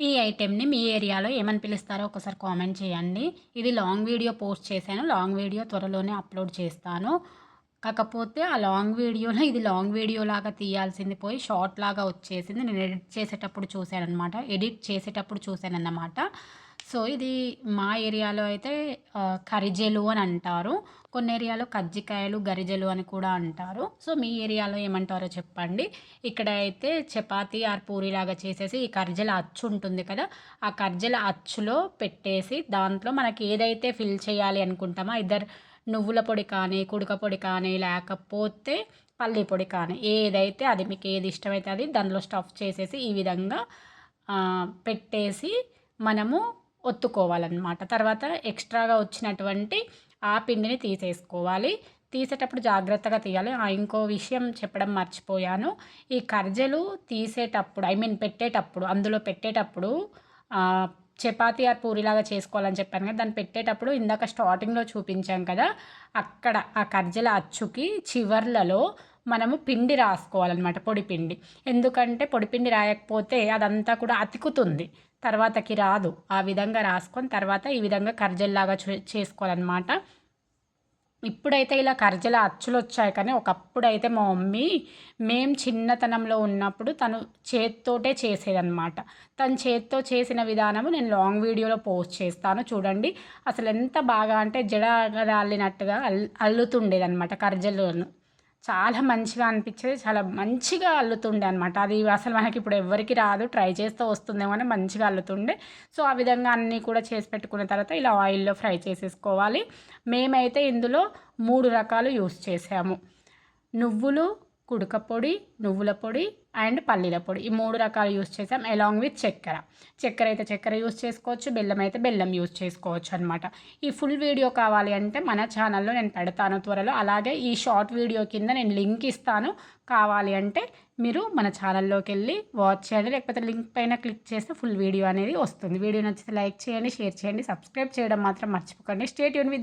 ఈ ఐటెంని మీ ఏరియాలో ఏమని పిలుస్తారో ఒకసారి కామెంట్ చేయండి. ఇది లాంగ్ వీడియో పోస్ట్ చేశాను. లాంగ్ వీడియో త్వరలోనే అప్లోడ్ చేస్తాను. కాకపోతే ఆ లాంగ్ వీడియోలో ఇది లాంగ్ వీడియో లాగా తీయాల్సింది పోయి షార్ట్ లాగా వచ్చేసింది. నేను ఎడిట్ చేసేటప్పుడు చూశానన్నమాట. సో, ఇది మా ఏరియాలో అయితే కరిజెలు అని అంటారు. కొన్ని ఏరియాలో కజ్జికాయలు, గరిజెలు అని కూడా అంటారు. సో, మీ ఏరియాలో ఏమంటారో చెప్పండి. ఇక్కడ అయితే చపాతీ ఆర్ పూరీలాగా చేసేసి ఈ కర్జెల అచ్చు ఉంటుంది కదా! ఆ కర్జెల అచ్చులో పెట్టేసి దాంట్లో మనకి ఏదైతే ఫిల్ చేయాలి అనుకుంటామో నువ్వుల పొడి కానీ, కుడక పొడి కానీ, లేకపోతే పల్లి పొడి కానీ ఏదైతే అది మీకు ఏది ఇష్టమైతే అది దాంట్లో స్టఫ్ చేసేసి ఈ విధంగా పెట్టేసి మనము ఒత్తుకోవాలన్నమాట. తర్వాత ఎక్స్ట్రాగా వచ్చినటువంటి ఆ పిండిని తీసేసుకోవాలి. తీసేటప్పుడు జాగ్రత్తగా తీయాలి. ఇంకో విషయం చెప్పడం మర్చిపోయాను. ఈ కర్జెలు తీసేటప్పుడు అందులో పెట్టేటప్పుడు చపాతీ ఆర్ పూరిలాగా చేసుకోవాలని చెప్పాను కదా! దాన్ని పెట్టేటప్పుడు ఇందాక స్టార్టింగ్‌లో చూపించాం కదా! అక్కడ ఆ కర్జెల అచ్చుకి చివర్లలో మనము పిండి రాసుకోవాలన్నమాట, పొడిపిండి. ఎందుకంటే పొడిపిండి రాయకపోతే అదంతా కూడా అతుకుతుంది, తర్వాతకి రాదు. ఆ విధంగా రాసుకొని తర్వాత ఈ విధంగా కర్జెల్లాగా చేసుకోవాలన్నమాట. ఇప్పుడైతే ఇలా కర్జెల అచ్చులు వచ్చాయి, కానీ ఒకప్పుడైతే మా మమ్మీ మేము చిన్నతనంలో ఉన్నప్పుడు తను చేత్తోటే చేసేదన్నమాట. తను చేత్తో చేసిన విధానము నేను లాంగ్ వీడియోలో పోస్ట్ చేస్తాను చూడండి. అసలు ఎంత బాగా అంటే జడరాలినట్టుగా అల్లుతుండేదన్నమాట కర్జెలను. చాలా మంచిగా అనిపించేది. చాలా మంచిగా అల్లుతుండే అనమాట. అది అసలు మనకి ఇప్పుడు ఎవ్వరికి రాదు. ట్రై చేస్తే వస్తుందేమో అని మంచిగా అల్లుతుండే. సో, ఆ విధంగా అన్నీ కూడా చేసి పెట్టుకున్న తర్వాత ఇలా ఆయిల్‌లో ఫ్రై చేసేసుకోవాలి. మేమైతే ఇందులో 3 రకాలు యూస్ చేసాము. నువ్వుల పొడి అండ్ పల్లీల పొడి, ఈ 3 రకాలు యూస్ చేసాం. అలాంగ్ విత్ చక్కెర అయితే చక్కెర యూస్ చేసుకోవచ్చు, బెల్లం అయితే బెల్లం యూస్ చేసుకోవచ్చు అనమాట. ఈ ఫుల్ వీడియో కావాలి అంటే మన ఛానల్లో నేను పెడతాను త్వరలో. అలాగే ఈ షార్ట్ వీడియో కింద నేను లింక్ ఇస్తాను. కావాలి అంటే మీరు మన ఛానల్లోకి వెళ్ళి వాచ్ చేయండి, లేకపోతే లింక్ పైన క్లిక్ చేస్తే ఫుల్ వీడియో అనేది వస్తుంది. వీడియో నచ్చితే లైక్ చేయండి, షేర్ చేయండి, సబ్స్క్రైబ్ చేయడం మాత్రం మర్చిపోకండి. Stay tune with